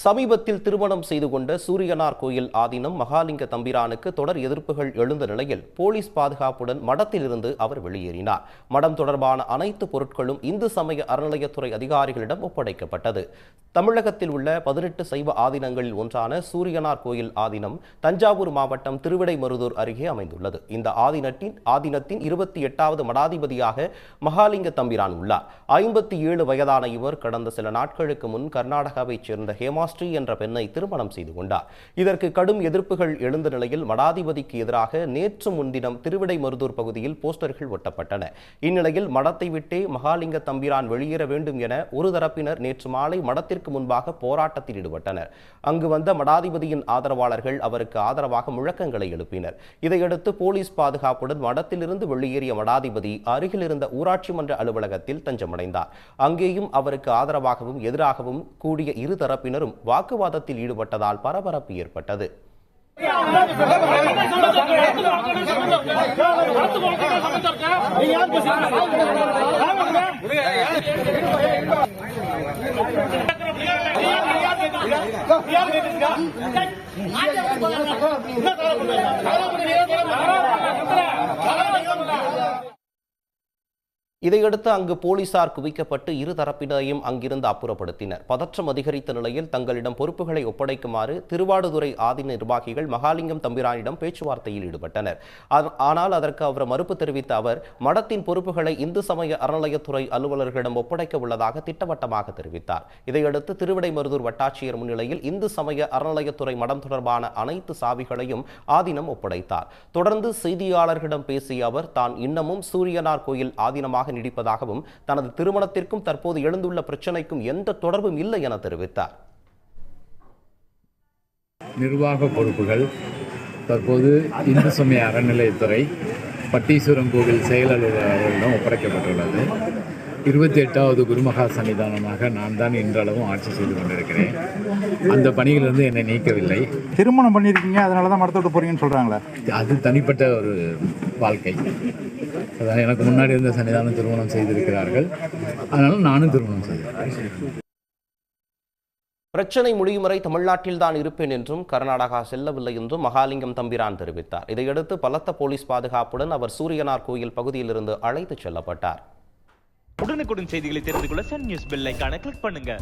சமீபத்தில் திருமணம் செய்து கொண்ட சூரியனார் கோயில் ஆதீனம் மகாலிங்க தம்பிரானுக்கு தொடர் எதிர்ப்புகள் எழுந்த நிலையில் போலீஸ் பாதுகாப்புடன் மடத்திலிருந்து அவர் வெளியேறினார். மடம் தொடர்பான அனைத்து பொருட்களும் இந்து சமய அறநிலையத்துறை அதிகாரிகளிடம் ஒப்படைக்கப்பட்டது. தமிழகத்தில் உள்ள 18 சைவ ஆதீனங்களில் ஒன்றான சூரியனார் கோயில் ஆதீனம் தஞ்சாவூர் மாவட்டம் திருவிடைமருதூர் அருகே அமைந்துள்ளது. இந்த ஆதீனத்தின் 28வது மடாதிபதியாக மகாலிங்க தம்பிரான் உள்ளார். 57 வயதான இவர் கடந்த சில நாட்களுக்கு முன் கர்நாடகாவைச் சேர்ந்த ஹேமாஸ்ரீ என்ற பெண்ணை திருமணம் செய்து கொண்டார். இதற்கு கடும் எதிர்ப்புகள் எழுந்த நிலையில் மடாதிபதிக்கு எதிராக நேற்று முன்தினம் திருவிடைமருதூர் பகுதியில் போஸ்டர்கள் ஒட்டப்பட்டன. இந்நிலையில் மடத்தை விட்டே மகாலிங்க தம்பிரான் வெளியேற வேண்டும் என ஒரு தரப்பினர் நேற்று மாலை மடத்திற்கு முன்பாக போராட்டத்தில் ஈடுபட்டனர். அங்கு வந்த மடாதிபதியின் ஆதரவாளர்கள் அவருக்கு ஆதரவாக முழக்கங்களை எழுப்பினர். இதையடுத்து போலீஸ் பாதுகாப்புடன் மடத்திலிருந்து வெளியேறிய மடாதிபதி அருகில் இருந்த ஊராட்சி மன்ற அலுவலகத்தில் தஞ்சமடைந்தார். அங்கேயும் அவருக்கு ஆதரவாகவும் எதிராகவும் கூடிய இரு தரப்பினரும் வாக்குவாதத்தில் ஈடுபட்டதால் பரபரப்பு ஏற்பட்டது. இதையடுத்து அங்கு போலீசார் குவிக்கப்பட்டு இரு தரப்பினரையும் அங்கிருந்து அப்புறப்படுத்தினர். பதற்றம் அதிகரித்த நிலையில் தங்களிடம் பொறுப்புகளை ஒப்படைக்குமாறு திருவாடுதுறை ஆதீன நிர்வாகிகள் மகாலிங்கம் தம்பிரானிடம் பேச்சுவார்த்தையில் ஈடுபட்டனர். ஆனால் அதற்கு அவர் மறுப்பு தெரிவித்த அவர் மடத்தின் பொறுப்புகளை இந்து சமய அறநிலையத்துறை அலுவலர்களிடம் ஒப்படைக்க உள்ளதாக திட்டவட்டமாக தெரிவித்தார். இதையடுத்து திருவிடைமருதூர் வட்டாட்சியர் முன்னிலையில் இந்து சமய அறநிலையத்துறை மடம் தொடர்பான அனைத்து சாவிகளையும் ஆதீனம் ஒப்படைத்தார். தொடர்ந்து செய்தியாளர்களிடம் பேசிய அவர் தான் இன்னமும் சூரியனார் கோயில் ஆதீனமாக நீடிப்பதாகவும் தனது திருமணத்திற்கும் தற்போது எழுந்துள்ள பிரச்சனைக்கும் எந்த தொடர்பும் இல்லை என தெரிவித்தார். நிர்வாக பொறுப்புகள் தற்போது இந்து சமய அறநிலையத்துறை பட்டீஸ்வரம் கோவில் செயலாளரிடம் ஒப்படைக்கப்பட்டுள்ளது. 28வது குருமகா சன்னிதானமாக நான் தான் இன்றளவும் ஆட்சி செய்து கொண்டிருக்கிறேன். அந்த பணியிலிருந்து என்னை நீக்கவில்லை. திருமணம் பண்ணியிருக்கீங்க, அதனால தான் மடத்தை விட்டு போறீங்கன்னு சொல்றாங்களா? அது தனிப்பட்ட ஒரு வாழ்க்கை. அதான் எனக்கு முன்னாடி இருந்த சன்னிதானம் திருமணம் செய்திருக்கிறார்கள், அதனால நானும் திருமணம் செய்திருக்கிறேன். பிரச்சனை முடியும் வரை தமிழ்நாட்டில் தான் இருப்பேன் என்றும் கர்நாடகா செல்லவில்லை என்றும் மகாலிங்கம் தம்பிரான் தெரிவித்தார். இதையடுத்து பலத்த போலீஸ் பாதுகாப்புடன் அவர் சூரியனார் கோயில் பகுதியிலிருந்து அழைத்துச் செல்லப்பட்டார். உடனுக்குடன் செய்திகளை தெரிந்து கொள்ள சன் நியூஸ் பெல் ஐகானை கிளிக் பண்ணுங்க.